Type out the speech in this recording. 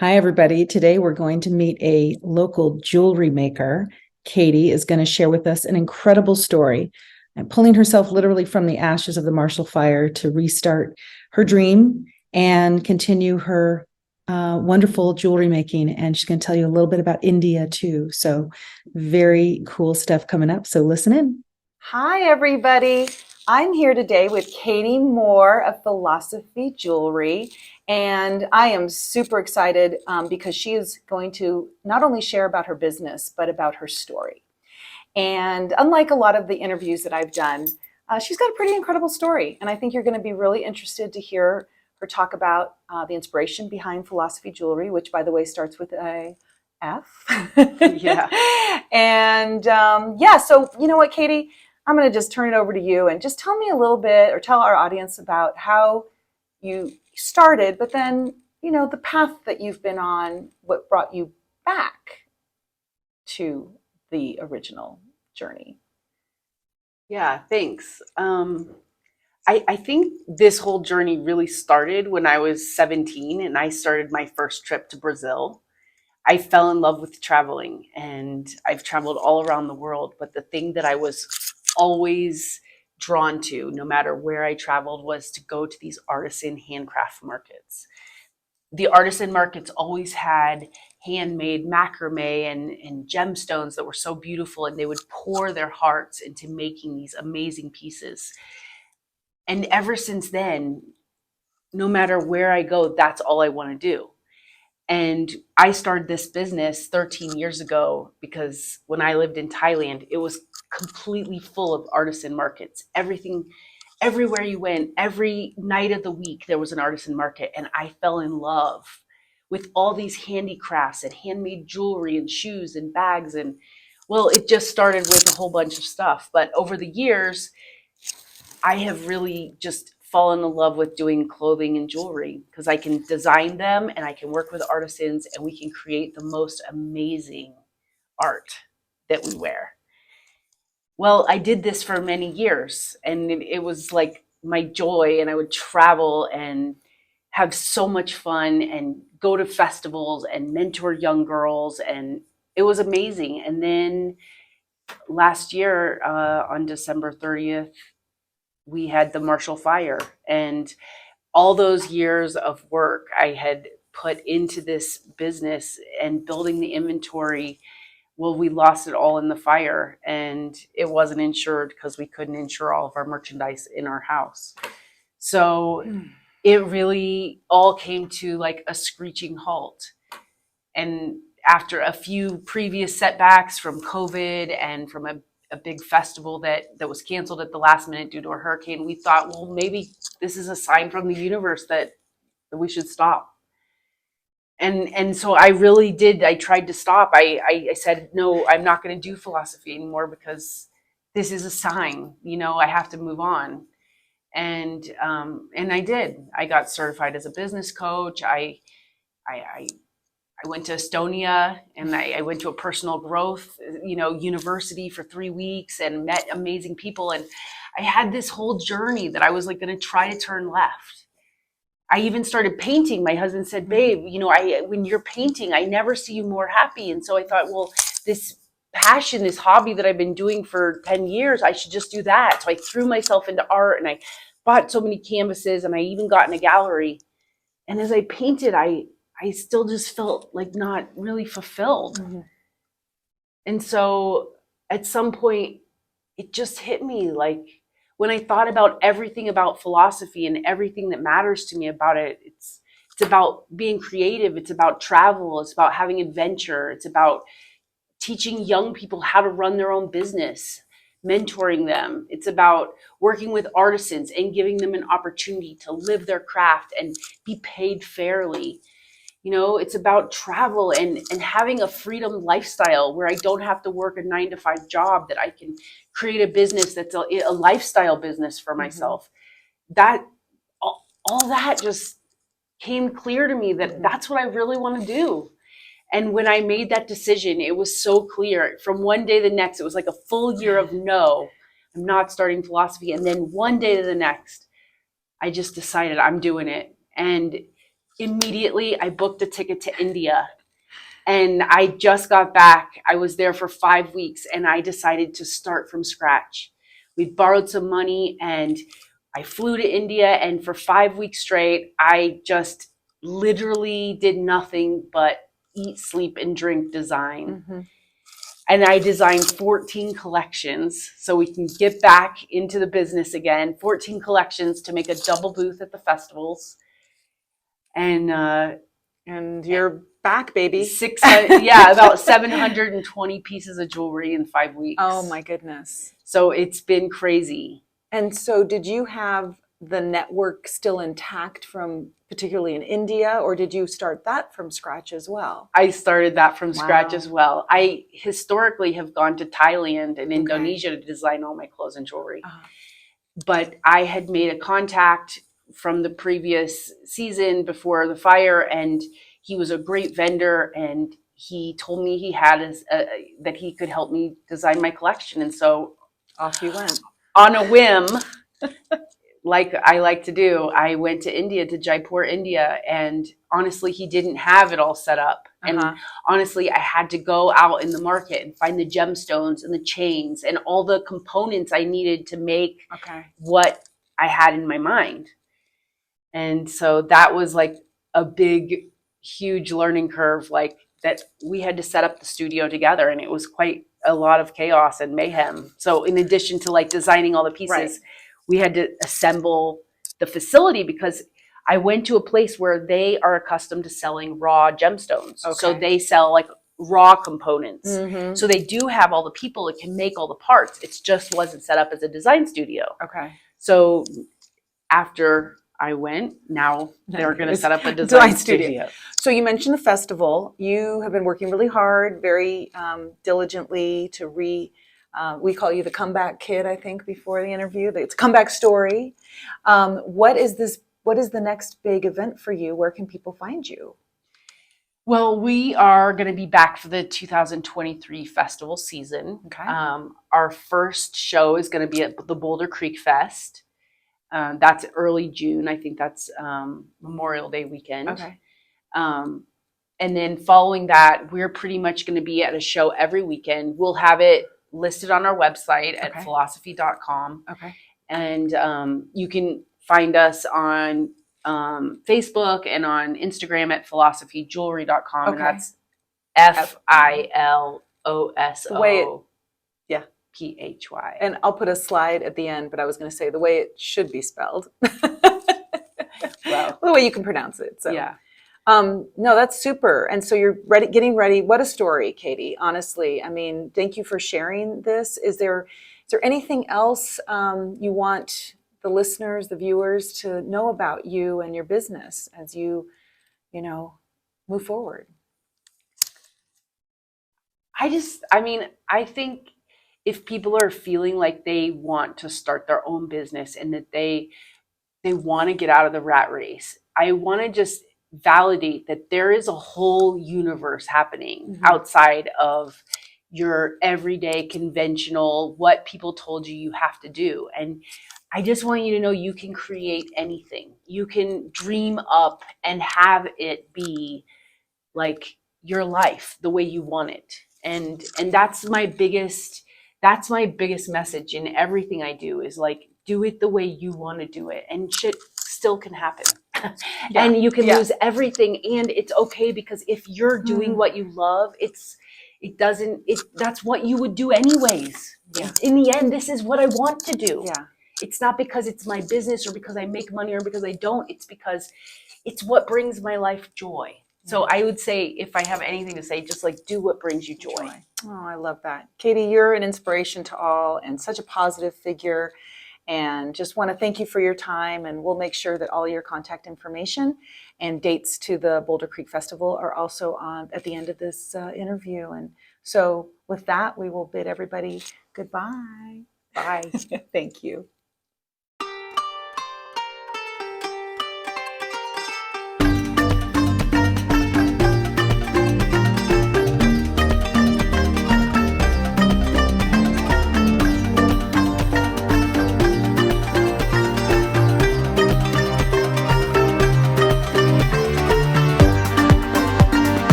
Hi, everybody. Today we're going to meet a local jewelry maker. Katie is going to share with us an incredible story and pulling herself literally from the ashes of the Marshall Fire to restart her dream and continue her wonderful jewelry making. And she's going to tell you a little bit about India too. So, very cool stuff coming up. So, listen in. Hi, everybody. I'm here today with Katie Moore of Philosophy Jewelry, and I am super excited because she is going to not only share about her business, but about her story. And unlike a lot of the interviews that I've done, she's got a pretty incredible story, and I think you're going to be really interested to hear her talk about the inspiration behind Philosophy Jewelry, which, by the way, starts with a F. Yeah. And yeah, so you know what, Katie? I'm going to just turn it over to you and just tell me a little bit or tell our audience about how you started, but then, the path that you've been on, what brought you back to the original journey. Yeah, thanks. I think this whole journey really started when I was 17 and I started my first trip to Brazil. I fell in love with traveling and I've traveled all around the world, but the thing that I was always drawn to, no matter where I traveled, was to go to these artisan handcraft markets. The artisan markets always had handmade macrame and gemstones that were so beautiful, and they would pour their hearts into making these amazing pieces. And ever since then, no matter where I go, that's all I want to do. And I started this business 13 years ago because when I lived in Thailand, it was completely full of artisan markets. Everything, everywhere you went, every night of the week, there was an artisan market. And I fell in love with all these handicrafts and handmade jewelry and shoes and bags. And well, it just started with a whole bunch of stuff. But over the years, I have really just fallen in love with doing clothing and jewelry because I can design them and I can work with artisans and we can create the most amazing art that we wear. Well, I did this for many years and it was like my joy, and I would travel and have so much fun and go to festivals and mentor young girls, and it was amazing. And then last year, on December 30th, we had the Marshall Fire, and all those years of work I had put into this business and building the inventory, well, we lost it all in the fire, and it wasn't insured because we couldn't insure all of our merchandise in our house. So it really all came to like a screeching halt. And after a few previous setbacks from COVID and from a big festival that was canceled at the last minute due to a hurricane, we thought, well, maybe this is a sign from the universe that we should stop. And so I really did. I tried to stop. I said, no, I'm not going to do philosophy anymore because this is a sign, I have to move on. And I did. I got certified as a business coach. I went to Estonia and I went to a personal growth, university for 3 weeks and met amazing people. And I had this whole journey that I was like going to try to turn left. I even started painting. My husband said, babe, when you're painting, I never see you more happy. And so I thought, well, this passion, this hobby that I've been doing for 10 years, I should just do that. So I threw myself into art and I bought so many canvases and I even got in a gallery. And as I painted, I still just felt like not really fulfilled. Mm-hmm. And so at some point, it just hit me like when I thought about everything about philosophy and everything that matters to me about it, it's about being creative. It's about travel. It's about having adventure. It's about teaching young people how to run their own business, mentoring them. It's about working with artisans and giving them an opportunity to live their craft and be paid fairly. It's about travel and having a freedom lifestyle where I don't have to work a 9-to-5 job, that I can create a business that's a lifestyle business for myself. Mm-hmm. That all that just came clear to me that that's what I really want to do. And when I made that decision, it was so clear. From one day to the next, it was like a full year of no, I'm not starting philosophy. And then one day to the next, I just decided I'm doing it. And immediately I booked a ticket to India. And I just got back. I was there for 5 weeks and I decided to start from scratch. We borrowed some money and I flew to India. And for 5 weeks straight, I just literally did nothing but eat, sleep, and drink design. Mhm. And I designed 14 collections so we can get back into the business again. 14 collections to make a double booth at the festivals. And you're back, baby. 600, yeah, about 720 pieces of jewelry in 5 weeks. Oh my goodness. So it's been crazy. And so did you have the network still intact from particularly in India, or did you start that from scratch as well? I started that from scratch Wow. as well. I historically have gone to Thailand and Indonesia to design all my clothes and jewelry. Uh-huh. But I had made a contact from the previous season before the fire, and he was a great vendor, and he told me he had that he could help me design my collection. And so Off you went. on a whim, like I like to do, I went to India, to Jaipur, India, and honestly, he didn't have it all set up. Uh-huh. And honestly, I had to go out in the market and find the gemstones and the chains and all the components I needed to make what I had in my mind. And so that was like a big, huge learning curve, like that we had to set up the studio together, and it was quite a lot of chaos and mayhem. So in addition to like designing all the pieces, Right. we had to assemble the facility, because I went to a place where they are accustomed to selling raw gemstones. Okay. So they sell like raw components. Mhm. So they do have all the people that can make all the parts. It just wasn't set up as a design studio. Okay. So after I went, now they're going to set up a design studio. So you mentioned the festival. You have been working really hard, very diligently to we call you the comeback kid, I think, before the interview. It's a comeback story. What is the next big event for you? Where can people find you? Well, we are going to be back for the 2023 festival season. Okay. Our first show is going to be at the Boulder Creek Fest. That's early June. I think that's Memorial Day weekend. Okay. And then following that, we're pretty much going to be at a show every weekend. We'll have it listed on our website at philosophy.com. Okay. And you can find us on Facebook and on Instagram at philosophyjewelry.com. Okay. And that's FILOSO. Yeah. PHY. And I'll put a slide at the end, but I was going to say the way it should be spelled. Well, the way you can pronounce it. So. yeah. No, that's super. And so you're getting ready. What a story, Katie. Honestly, I mean, thank you for sharing this. Is there anything else you want the listeners, the viewers, to know about you and your business as you move forward? I think if people are feeling like they want to start their own business and that they want to get out of the rat race, I want to just validate that there is a whole universe happening outside of your everyday conventional, what people told you have to do. And I just want you to know you can create anything. You can dream up and have it be like your life the way you want it. And that's my biggest message in everything I do, is like, do it the way you want to do it, and shit still can happen. Yeah. And you can lose everything, and it's okay, because if you're doing what you love, that's what you would do anyways. Yeah. In the end, this is what I want to do. Yeah. It's not because it's my business or because I make money or because I don't. It's because it's what brings my life joy. So I would say, if I have anything to say, just like, do what brings you joy. Oh, I love that. Katie, you're an inspiration to all and such a positive figure. And just want to thank you for your time. And we'll make sure that all your contact information and dates to the Boulder Creek Festival are also at the end of this interview. And so with that, we will bid everybody goodbye. Bye. Thank you.